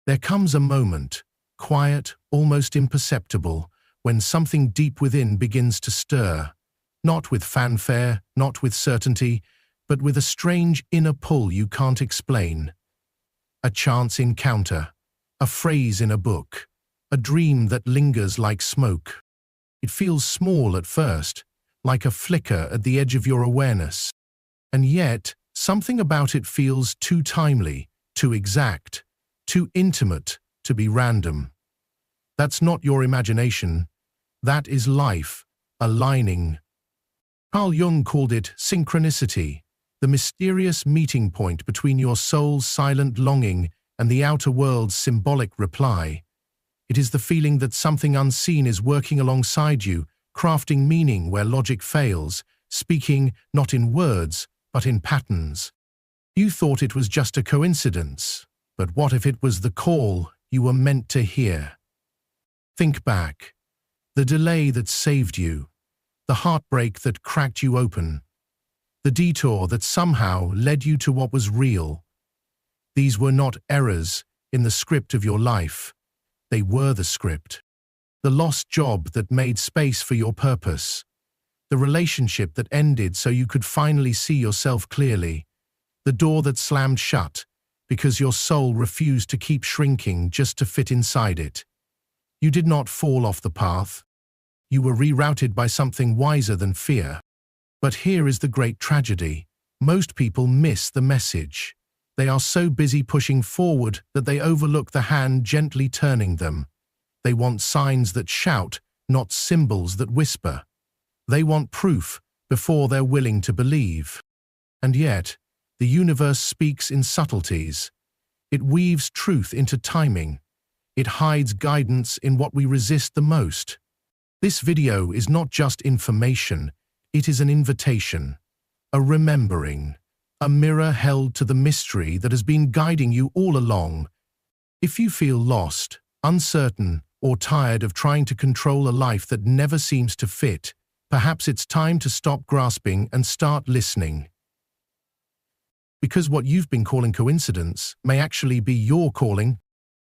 There comes a moment, quiet, almost imperceptible, when something deep within begins to stir, not with fanfare, not with certainty, but with a strange inner pull you can't explain. A chance encounter, a phrase in a book, a dream that lingers like smoke. It feels small at first, like a flicker at the edge of your awareness. And yet, something about it feels too timely, too exact, too intimate to be random. That's not your imagination. That is life, aligning. Carl Jung called it synchronicity, the mysterious meeting point between your soul's silent longing and the outer world's symbolic reply. It is the feeling that something unseen is working alongside you, crafting meaning where logic fails, speaking not in words, but in patterns. You thought it was just a coincidence, but what if it was the call you were meant to hear? Think back. The delay that saved you, the heartbreak that cracked you open, the detour that somehow led you to what was real. These were not errors in the script of your life. They were the script. The lost job that made space for your purpose. The relationship that ended so you could finally see yourself clearly. The door that slammed shut because your soul refused to keep shrinking just to fit inside it. You did not fall off the path. You were rerouted by something wiser than fear. But here is the great tragedy. Most people miss the message. They are so busy pushing forward that they overlook the hand gently turning them. They want signs that shout, not symbols that whisper. They want proof before they're willing to believe. And yet, the universe speaks in subtleties. It weaves truth into timing. It hides guidance in what we resist the most. This video is not just information, it is an invitation, a remembering, a mirror held to the mystery that has been guiding you all along. If you feel lost, uncertain, or tired of trying to control a life that never seems to fit, perhaps it's time to stop grasping and start listening. Because what you've been calling coincidence may actually be your calling.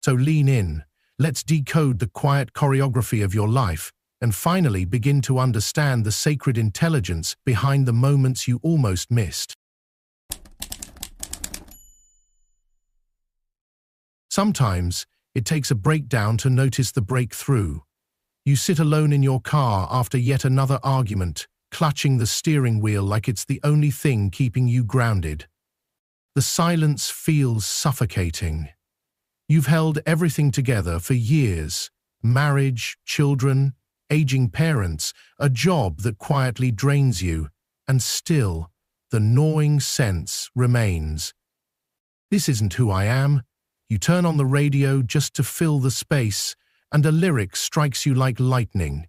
So lean in, let's decode the quiet choreography of your life, and finally begin to understand the sacred intelligence behind the moments you almost missed. Sometimes, it takes a breakdown to notice the breakthrough. You sit alone in your car after yet another argument, clutching the steering wheel like it's the only thing keeping you grounded. The silence feels suffocating. You've held everything together for years: marriage, children, aging parents, a job that quietly drains you, and still, the gnawing sense remains. This isn't who I am. You turn on the radio just to fill the space, and a lyric strikes you like lightning.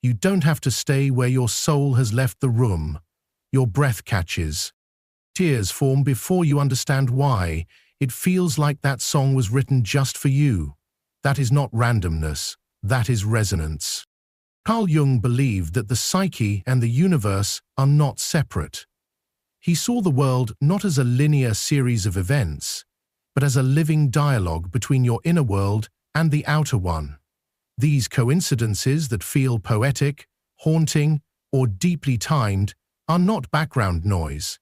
You don't have to stay where your soul has left the room. Your breath catches. Tears form before you understand why. It feels like that song was written just for you. That is not randomness. That is resonance. Carl Jung believed that the psyche and the universe are not separate. He saw the world not as a linear series of events, but as a living dialogue between your inner world and the outer one. These coincidences that feel poetic, haunting, or deeply timed are not background noise.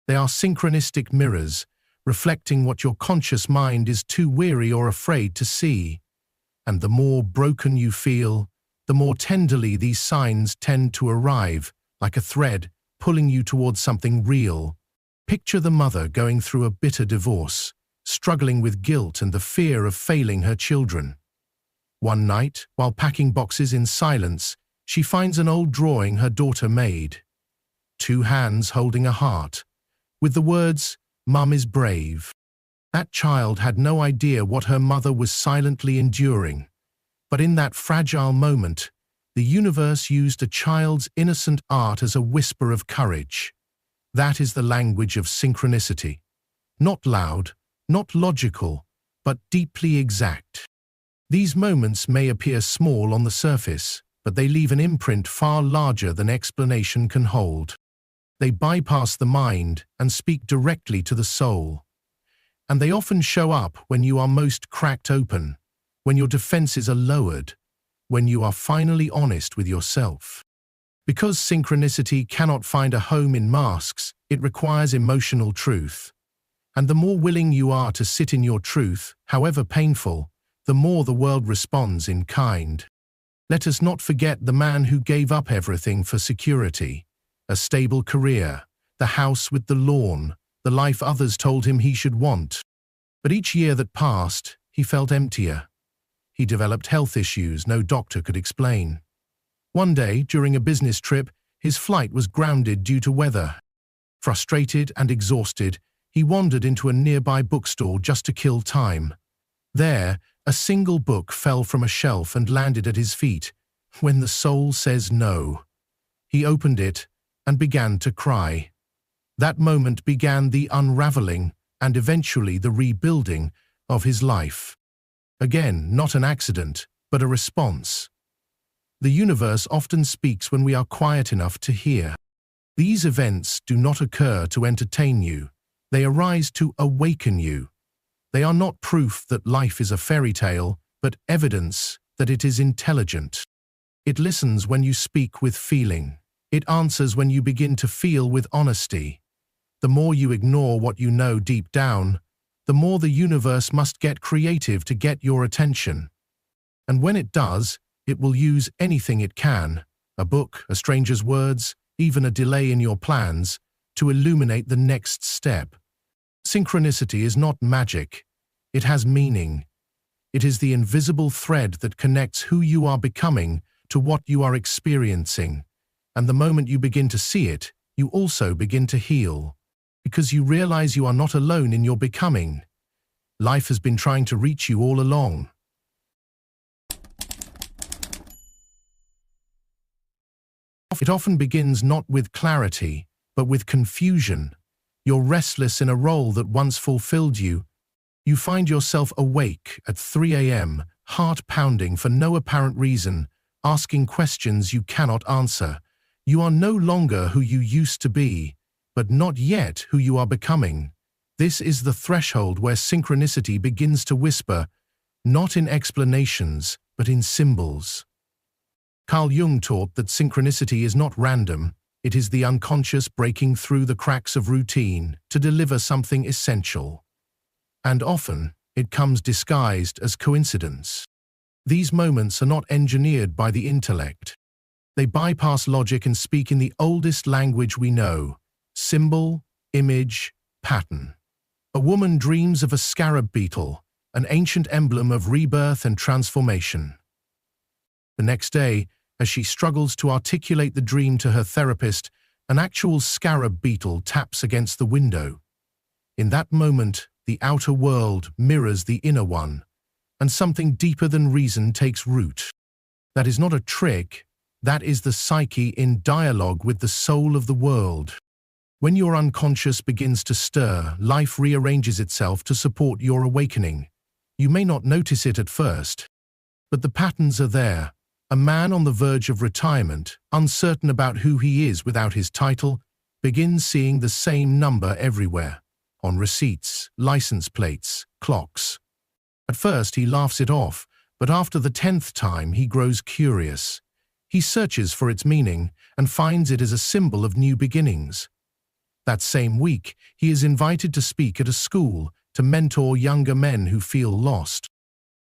They are synchronistic mirrors, reflecting what your conscious mind is too weary or afraid to see. And the more broken you feel, the more tenderly these signs tend to arrive, like a thread pulling you towards something real. Picture the mother going through a bitter divorce, struggling with guilt and the fear of failing her children. One night, while packing boxes in silence, she finds an old drawing her daughter made. Two hands holding a heart, with the words, "Mum is brave." That child had no idea what her mother was silently enduring. But in that fragile moment, the universe used a child's innocent art as a whisper of courage. That is the language of synchronicity. Not loud, not logical, but deeply exact. These moments may appear small on the surface, but they leave an imprint far larger than explanation can hold. They bypass the mind and speak directly to the soul. And they often show up when you are most cracked open, when your defenses are lowered, when you are finally honest with yourself. Because synchronicity cannot find a home in masks, it requires emotional truth. And the more willing you are to sit in your truth, however painful, the more the world responds in kind. Let us not forget the man who gave up everything for security, a stable career, the house with the lawn, the life others told him he should want. But each year that passed, he felt emptier. He developed health issues no doctor could explain. One day, during a business trip, his flight was grounded due to weather. Frustrated and exhausted, he wandered into a nearby bookstore just to kill time. There, a single book fell from a shelf and landed at his feet. When the Soul Says No. He opened it and began to cry. That moment began the unraveling and eventually the rebuilding of his life. Again, not an accident, but a response. The universe often speaks when we are quiet enough to hear. These events do not occur to entertain you. They arise to awaken you. They are not proof that life is a fairy tale, but evidence that it is intelligent. It listens when you speak with feeling. It answers when you begin to feel with honesty. The more you ignore what you know deep down, the more the universe must get creative to get your attention. And when it does, it will use anything it can, a book, a stranger's words, even a delay in your plans, to illuminate the next step. Synchronicity is not magic. It has meaning. It is the invisible thread that connects who you are becoming to what you are experiencing. And the moment you begin to see it, you also begin to heal. Because you realize you are not alone in your becoming. Life has been trying to reach you all along. It often begins not with clarity, but with confusion. You're restless in a role that once fulfilled you. You find yourself awake at 3 a.m., heart pounding for no apparent reason, asking questions you cannot answer. You are no longer who you used to be, but not yet who you are becoming. This is the threshold where synchronicity begins to whisper, not in explanations, but in symbols. Carl Jung taught that synchronicity is not random, it is the unconscious breaking through the cracks of routine to deliver something essential. And often, it comes disguised as coincidence. These moments are not engineered by the intellect. They bypass logic and speak in the oldest language we know: symbol, image, pattern. A woman dreams of a scarab beetle, an ancient emblem of rebirth and transformation. The next day, as she struggles to articulate the dream to her therapist, an actual scarab beetle taps against the window. In that moment, the outer world mirrors the inner one, and something deeper than reason takes root. That is not a trick, that is the psyche in dialogue with the soul of the world. When your unconscious begins to stir, life rearranges itself to support your awakening. You may not notice it at first, but the patterns are there. A man on the verge of retirement, uncertain about who he is without his title, begins seeing the same number everywhere, on receipts, license plates, clocks. At first he laughs it off, but after the 10th time he grows curious. He searches for its meaning and finds it as a symbol of new beginnings. That same week, he is invited to speak at a school to mentor younger men who feel lost.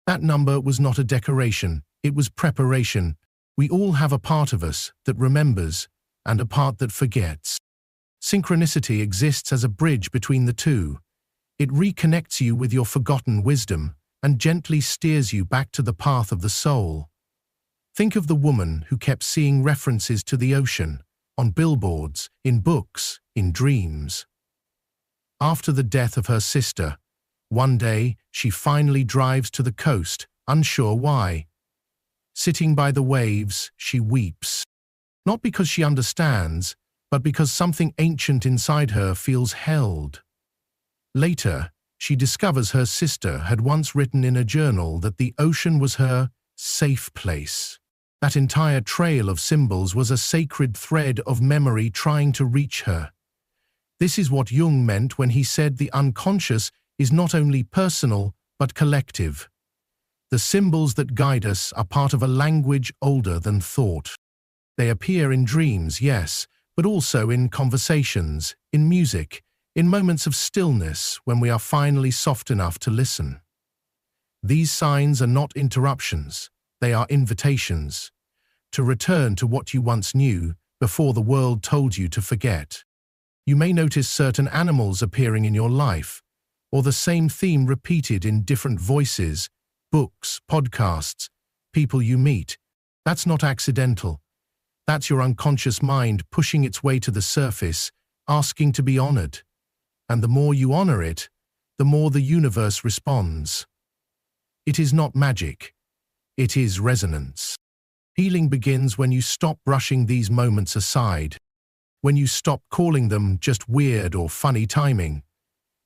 That number was not a decoration, it was preparation. We all have a part of us that remembers and a part that forgets. Synchronicity exists as a bridge between the two. It reconnects you with your forgotten wisdom and gently steers you back to the path of the soul. Think of the woman who kept seeing references to the ocean, on billboards, in books, in dreams. After the death of her sister, one day she finally drives to the coast, unsure why. Sitting by the waves, she weeps. Not because she understands, but because something ancient inside her feels held. Later, she discovers her sister had once written in a journal that the ocean was her safe place. That entire trail of symbols was a sacred thread of memory trying to reach her. This is what Jung meant when he said the unconscious is not only personal but collective. The symbols that guide us are part of a language older than thought. They appear in dreams, yes, but also in conversations, in music, in moments of stillness when we are finally soft enough to listen. These signs are not interruptions, they are invitations to return to what you once knew before the world told you to forget. You may notice certain animals appearing in your life, or the same theme repeated in different voices, books, podcasts, people you meet. That's not accidental. That's your unconscious mind pushing its way to the surface, asking to be honored. And the more you honor it, the more the universe responds. It is not magic. It is resonance. Healing begins when you stop brushing these moments aside, when you stop calling them just weird or funny timing.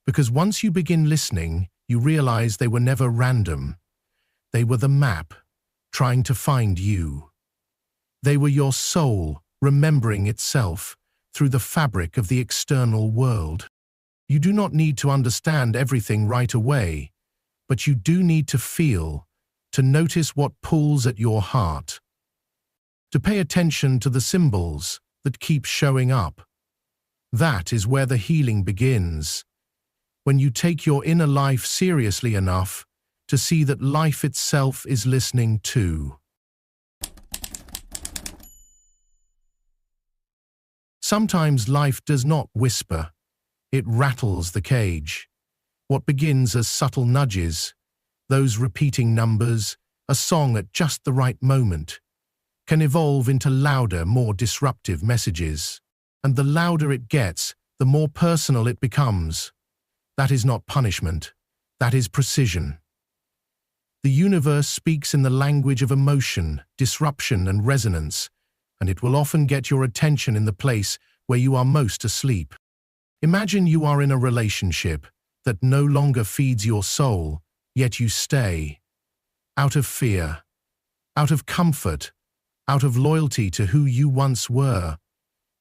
Because once you begin listening, you realize they were never random. They were the map, trying to find you. They were your soul, remembering itself, through the fabric of the external world. You do not need to understand everything right away, but you do need to feel, to notice what pulls at your heart, to pay attention to the symbols that keep showing up. That is where the healing begins, when you take your inner life seriously enough to see that life itself is listening too. Sometimes life does not whisper, it rattles the cage. What begins as subtle nudges, those repeating numbers, a song at just the right moment, can evolve into louder, more disruptive messages. And the louder it gets, the more personal it becomes. That is not punishment, that is precision. The universe speaks in the language of emotion, disruption, and resonance, and it will often get your attention in the place where you are most asleep. Imagine you are in a relationship that no longer feeds your soul, yet you stay. Out of fear, out of comfort, out of loyalty to who you once were.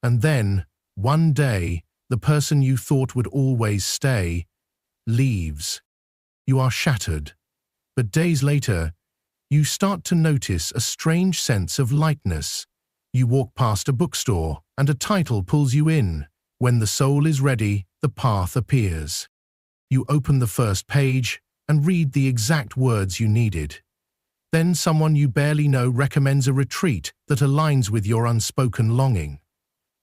And then, one day, the person you thought would always stay leaves. You are shattered. But days later, you start to notice a strange sense of lightness. You walk past a bookstore, and a title pulls you in. When the soul is ready, the path appears. You open the first page and read the exact words you needed. Then someone you barely know recommends a retreat that aligns with your unspoken longing.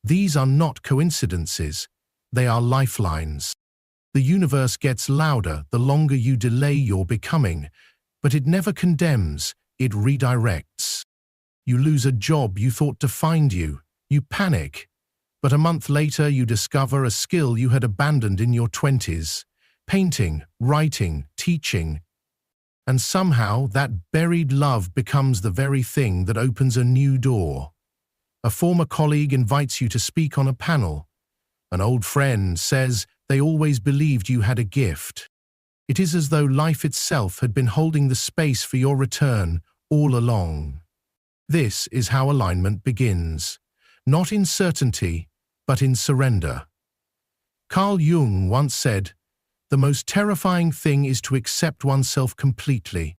These are not coincidences, they are lifelines. The universe gets louder the longer you delay your becoming, but it never condemns, it redirects. You lose a job you thought defined you, you panic, but a month later you discover a skill you had abandoned in your 20s, painting, writing, teaching, and somehow that buried love becomes the very thing that opens a new door. A former colleague invites you to speak on a panel. An old friend says they always believed you had a gift. It is as though life itself had been holding the space for your return all along. This is how alignment begins, not in certainty, but in surrender. Carl Jung once said, "The most terrifying thing is to accept oneself completely."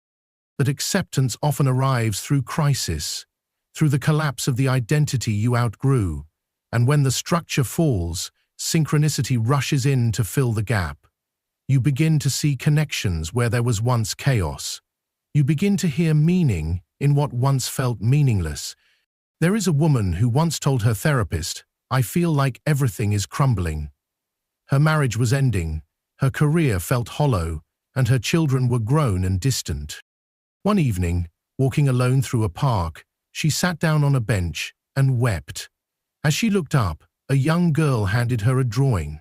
That acceptance often arrives through crisis, through the collapse of the identity you outgrew, and when the structure falls, synchronicity rushes in to fill the gap. You begin to see connections where there was once chaos. You begin to hear meaning in what once felt meaningless. There is a woman who once told her therapist, "I feel like everything is crumbling." Her marriage was ending, her career felt hollow, and her children were grown and distant. One evening, walking alone through a park, she sat down on a bench and wept. As she looked up, a young girl handed her a drawing.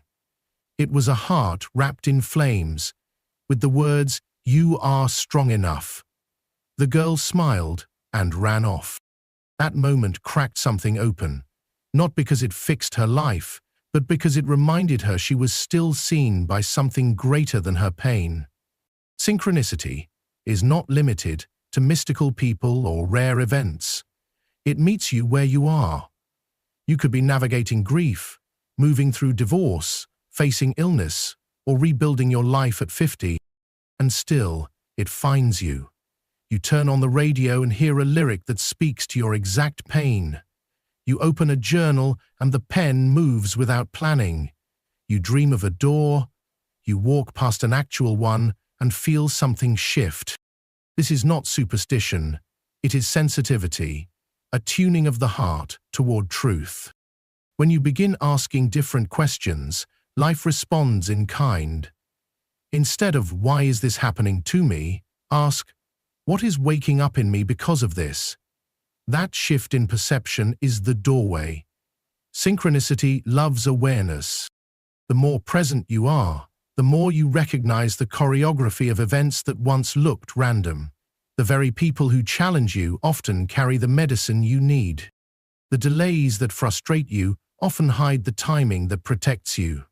It was a heart wrapped in flames, with the words, "You are strong enough." The girl smiled and ran off. That moment cracked something open, not because it fixed her life, but because it reminded her she was still seen by something greater than her pain. Synchronicity is not limited to mystical people or rare events. It meets you where you are. You could be navigating grief, moving through divorce, facing illness, or rebuilding your life at 50, and still, it finds you. You turn on the radio and hear a lyric that speaks to your exact pain. You open a journal and the pen moves without planning. You dream of a door, you walk past an actual one and feel something shift. This is not superstition, it is sensitivity, a tuning of the heart toward truth. When you begin asking different questions, life responds in kind. Instead of "why is this happening to me?" ask, "what is waking up in me because of this?" That shift in perception is the doorway. Synchronicity loves awareness. The more present you are, the more you recognize the choreography of events that once looked random. The very people who challenge you often carry the medicine you need. The delays that frustrate you often hide the timing that protects you.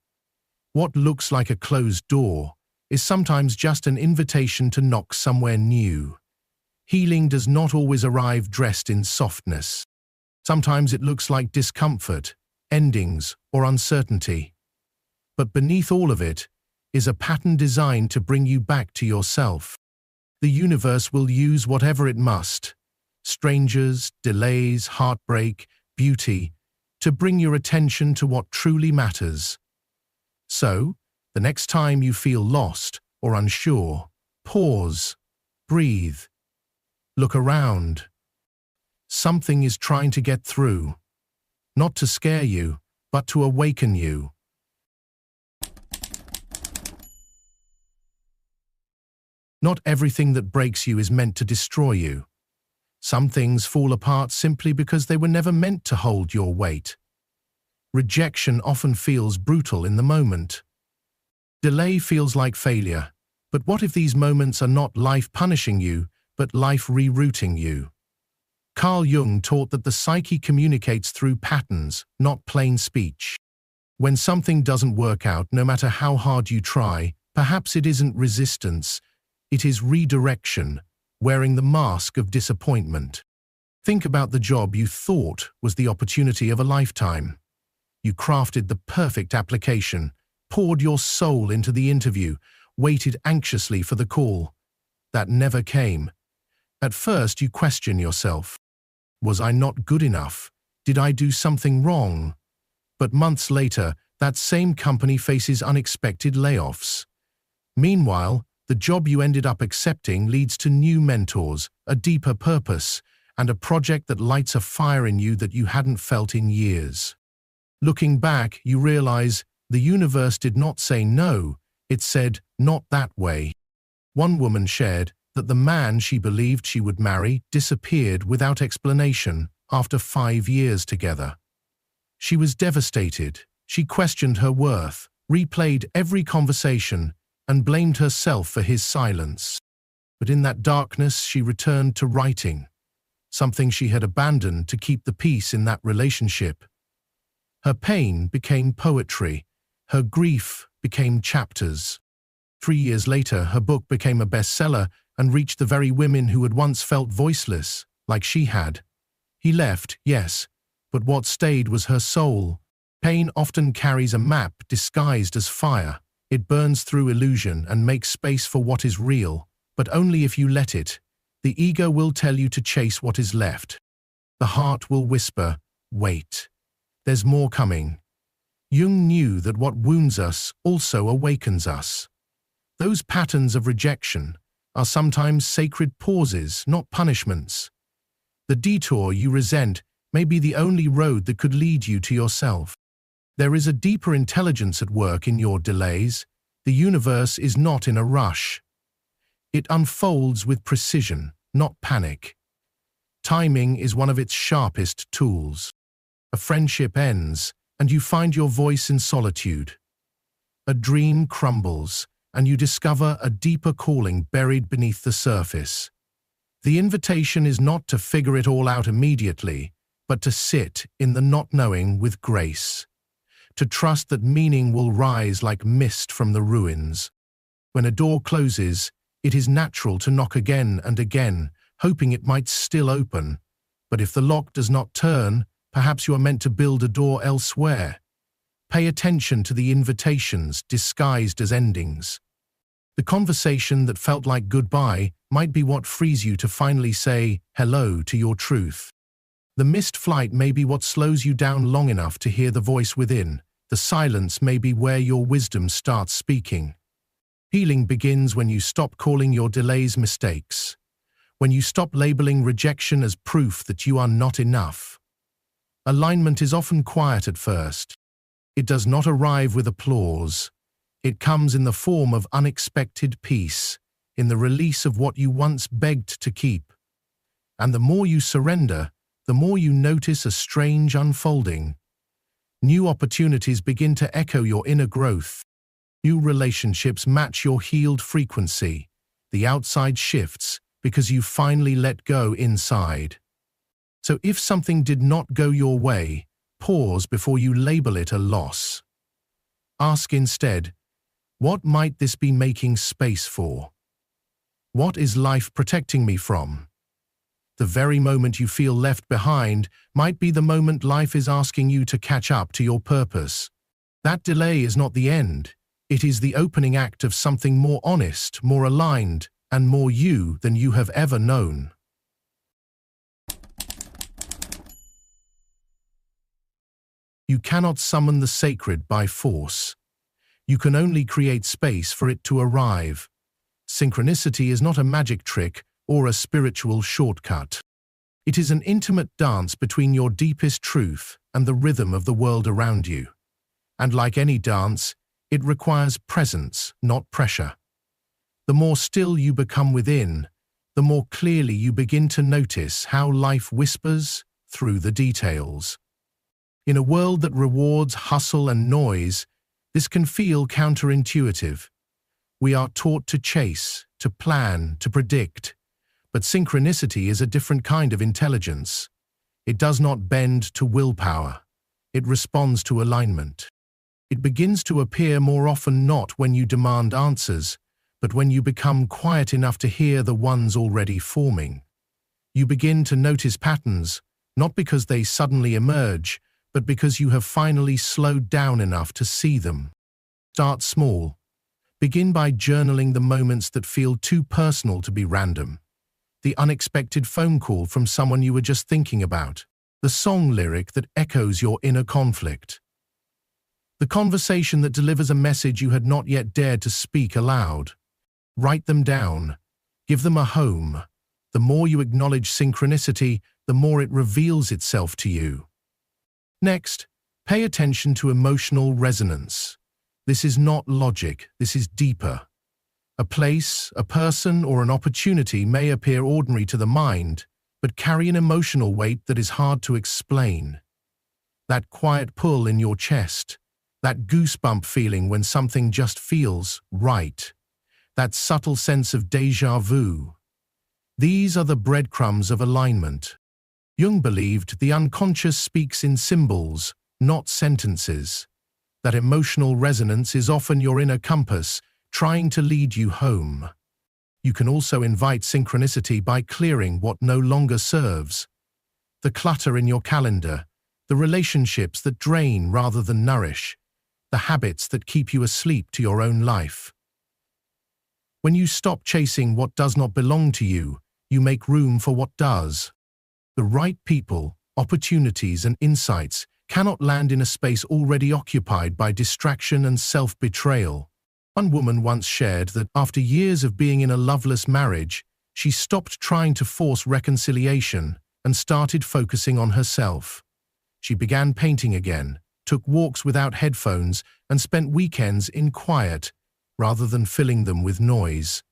What looks like a closed door is sometimes just an invitation to knock somewhere new. Healing does not always arrive dressed in softness. Sometimes it looks like discomfort, endings, or uncertainty. But beneath all of it is a pattern designed to bring you back to yourself. The universe will use whatever it must, strangers, delays, heartbreak, beauty, to bring your attention to what truly matters. So, the next time you feel lost or unsure, pause, breathe, look around. Something is trying to get through, not to scare you, but to awaken you. Not everything that breaks you is meant to destroy you. Some things fall apart simply because they were never meant to hold your weight. Rejection often feels brutal in the moment. Delay feels like failure. But what if these moments are not life punishing you, but life rerouting you? Carl Jung taught that the psyche communicates through patterns, not plain speech. When something doesn't work out, no matter how hard you try, perhaps it isn't resistance, it is redirection, wearing the mask of disappointment. Think about the job you thought was the opportunity of a lifetime. You crafted the perfect application, poured your soul into the interview, waited anxiously for the call. That never came. At first you question yourself. Was I not good enough? Did I do something wrong? But months later, that same company faces unexpected layoffs. Meanwhile, the job you ended up accepting leads to new mentors, a deeper purpose, and a project that lights a fire in you that you hadn't felt in years. Looking back, you realize the universe did not say no, it said, "not that way." One woman shared that the man she believed she would marry disappeared without explanation after 5 years together. She was devastated. She questioned her worth, replayed every conversation, and blamed herself for his silence. But in that darkness, she returned to writing, something she had abandoned to keep the peace in that relationship. Her pain became poetry. Her grief became chapters. 3 years later, her book became a bestseller and reached the very women who had once felt voiceless, like she had. He left, yes, but what stayed was her soul. Pain often carries a map disguised as fire. It burns through illusion and makes space for what is real, but only if you let it. The ego will tell you to chase what is left. The heart will whisper, "Wait. There's more coming." Jung knew that what wounds us also awakens us. Those patterns of rejection are sometimes sacred pauses, not punishments. The detour you resent may be the only road that could lead you to yourself. There is a deeper intelligence at work in your delays. The universe is not in a rush. It unfolds with precision, not panic. Timing is one of its sharpest tools. A friendship ends, and you find your voice in solitude. A dream crumbles, and you discover a deeper calling buried beneath the surface. The invitation is not to figure it all out immediately, but to sit in the not knowing with grace. To trust that meaning will rise like mist from the ruins. When a door closes, it is natural to knock again and again, hoping it might still open. But if the lock does not turn, perhaps you are meant to build a door elsewhere. Pay attention to the invitations disguised as endings. The conversation that felt like goodbye might be what frees you to finally say hello to your truth. The missed flight may be what slows you down long enough to hear the voice within. The silence may be where your wisdom starts speaking. Healing begins when you stop calling your delays mistakes, when you stop labeling rejection as proof that you are not enough. Alignment is often quiet at first. It does not arrive with applause. It comes in the form of unexpected peace, in the release of what you once begged to keep. And the more you surrender, the more you notice a strange unfolding. New opportunities begin to echo your inner growth. New relationships match your healed frequency. The outside shifts because you finally let go inside. So if something did not go your way, pause before you label it a loss. Ask instead, what might this be making space for? What is life protecting me from? The very moment you feel left behind might be the moment life is asking you to catch up to your purpose. That delay is not the end. It is the opening act of something more honest, more aligned, and more you than you have ever known. You cannot summon the sacred by force. You can only create space for it to arrive. Synchronicity is not a magic trick or a spiritual shortcut. It is an intimate dance between your deepest truth and the rhythm of the world around you. And like any dance, it requires presence, not pressure. The more still you become within, the more clearly you begin to notice how life whispers through the details. In a world that rewards hustle and noise, this can feel counterintuitive. We are taught to chase, to plan, to predict. But synchronicity is a different kind of intelligence. It does not bend to willpower. It responds to alignment. It begins to appear more often not when you demand answers, but when you become quiet enough to hear the ones already forming. You begin to notice patterns, not because they suddenly emerge, but because you have finally slowed down enough to see them. Start small. Begin by journaling the moments that feel too personal to be random. The unexpected phone call from someone you were just thinking about. The song lyric that echoes your inner conflict. The conversation that delivers a message you had not yet dared to speak aloud. Write them down. Give them a home. The more you acknowledge synchronicity, the more it reveals itself to you. Next, pay attention to emotional resonance. This is not logic, this is deeper. A place, a person, or an opportunity may appear ordinary to the mind, but carry an emotional weight that is hard to explain. That quiet pull in your chest, that goosebump feeling when something just feels right, that subtle sense of déjà vu. These are the breadcrumbs of alignment. Jung believed the unconscious speaks in symbols, not sentences. That emotional resonance is often your inner compass, trying to lead you home. You can also invite synchronicity by clearing what no longer serves. The clutter in your calendar, the relationships that drain rather than nourish, the habits that keep you asleep to your own life. When you stop chasing what does not belong to you, you make room for what does. The right people, opportunities, and insights cannot land in a space already occupied by distraction and self-betrayal. One woman once shared that after years of being in a loveless marriage, she stopped trying to force reconciliation and started focusing on herself. She began painting again, took walks without headphones, and spent weekends in quiet, rather than filling them with noise.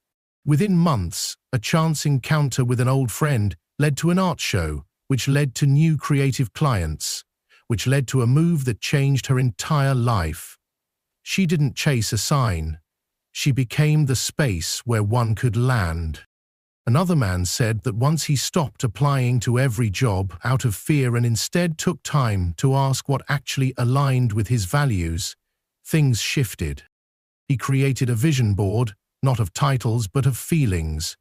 Within months, a chance encounter with an old friend led to an art show, which led to new creative clients, which led to a move that changed her entire life. She didn't chase a sign. She became the space where one could land. Another man said that once he stopped applying to every job out of fear and instead took time to ask what actually aligned with his values, things shifted. He created a vision board, not of titles but of feelings.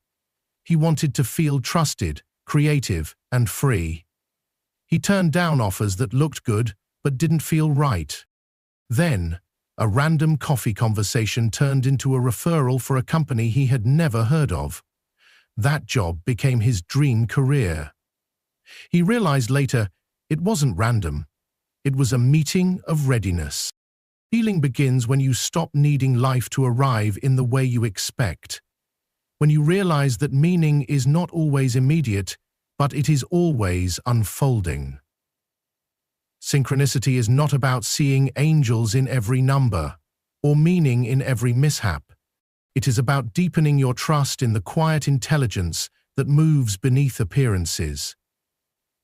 He wanted to feel trusted, creative, and free. He turned down offers that looked good but didn't feel right. Then, a random coffee conversation turned into a referral for a company he had never heard of. That job became his dream career. He realized later it wasn't random. It was a meeting of readiness. Healing begins when you stop needing life to arrive in the way you expect. When you realize that meaning is not always immediate, but it is always unfolding. Synchronicity is not about seeing angels in every number or meaning in every mishap. It is about deepening your trust in the quiet intelligence that moves beneath appearances.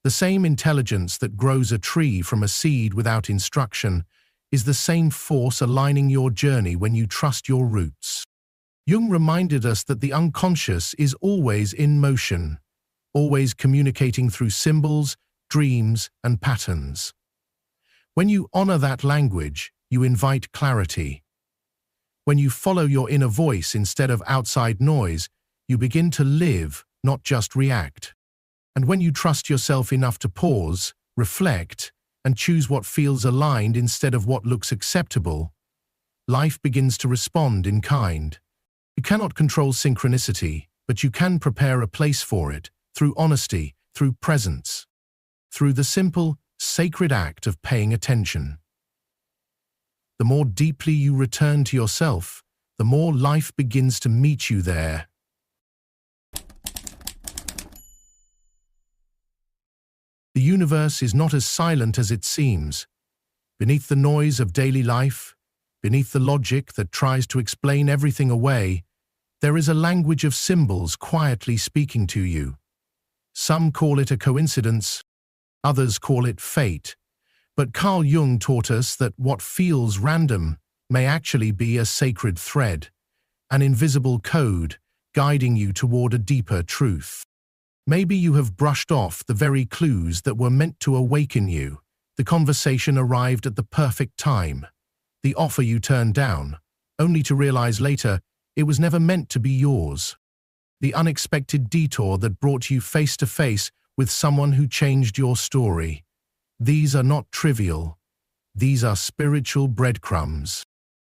The same intelligence that grows a tree from a seed without instruction is the same force aligning your journey when you trust your roots. Jung reminded us that the unconscious is always in motion, always communicating through symbols, dreams, and patterns. When you honor that language, you invite clarity. When you follow your inner voice instead of outside noise, you begin to live, not just react. And when you trust yourself enough to pause, reflect, and choose what feels aligned instead of what looks acceptable, life begins to respond in kind. You cannot control synchronicity, but you can prepare a place for it, through honesty, through presence, through the simple, sacred act of paying attention. The more deeply you return to yourself, the more life begins to meet you there. The universe is not as silent as it seems. Beneath the noise of daily life, beneath the logic that tries to explain everything away, there is a language of symbols quietly speaking to you. Some call it a coincidence, others call it fate. But Carl Jung taught us that what feels random may actually be a sacred thread, an invisible code guiding you toward a deeper truth. Maybe you have brushed off the very clues that were meant to awaken you. The conversation arrived at the perfect time. The offer you turned down, only to realize later it was never meant to be yours. The unexpected detour that brought you face to face with someone who changed your story. These are not trivial. These are spiritual breadcrumbs.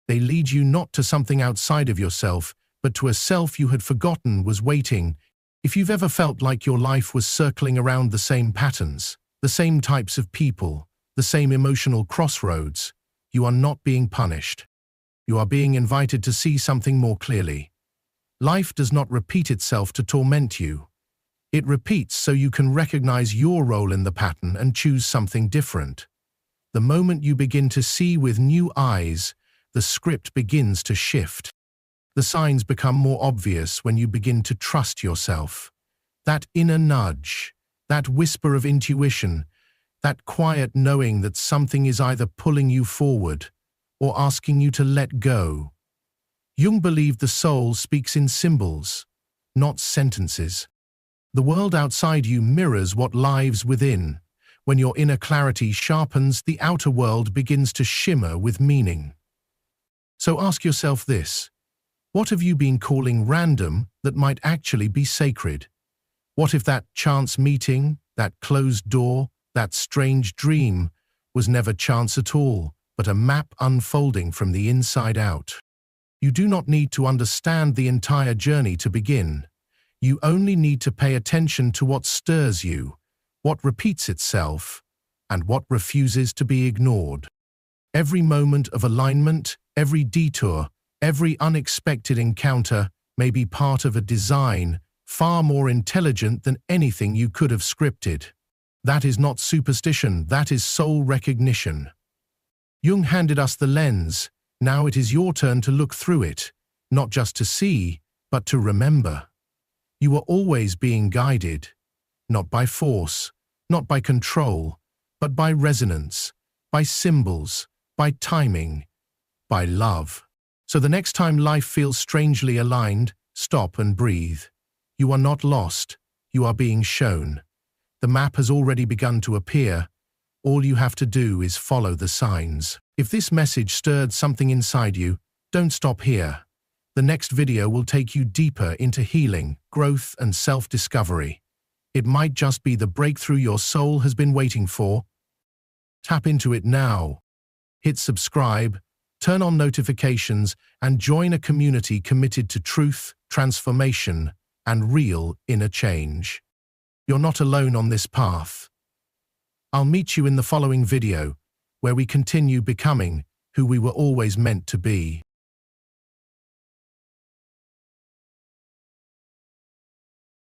They lead you not to something outside of yourself, but to a self you had forgotten was waiting. If you've ever felt like your life was circling around the same patterns, the same types of people, the same emotional crossroads, you are not being punished. You are being invited to see something more clearly. Life does not repeat itself to torment you. It repeats so you can recognize your role in the pattern and choose something different. The moment you begin to see with new eyes, the script begins to shift. The signs become more obvious when you begin to trust yourself. That inner nudge, that whisper of intuition, that quiet knowing that something is either pulling you forward or asking you to let go. Jung believed the soul speaks in symbols, not sentences. The world outside you mirrors what lives within. When your inner clarity sharpens, the outer world begins to shimmer with meaning. So ask yourself this: what have you been calling random that might actually be sacred? What if that chance meeting, that closed door, that strange dream was never chance at all, but a map unfolding from the inside out? You do not need to understand the entire journey to begin. You only need to pay attention to what stirs you, what repeats itself, and what refuses to be ignored. Every moment of alignment, every detour, every unexpected encounter may be part of a design far more intelligent than anything you could have scripted. That is not superstition, that is soul recognition. Jung handed us the lens. Now it is your turn to look through it, not just to see, but to remember. You are always being guided, not by force, not by control, but by resonance, by symbols, by timing, by love. So the next time life feels strangely aligned, stop and breathe. You are not lost, you are being shown. The map has already begun to appear. All you have to do is follow the signs. If this message stirred something inside you, don't stop here. The next video will take you deeper into healing, growth, and self-discovery. It might just be the breakthrough your soul has been waiting for. Tap into it now. hit subscribe, turn on notifications, and join a community committed to truth, transformation, and real inner change. You're not alone on this path. I'll meet you in the following video, where we continue becoming who we were always meant to be.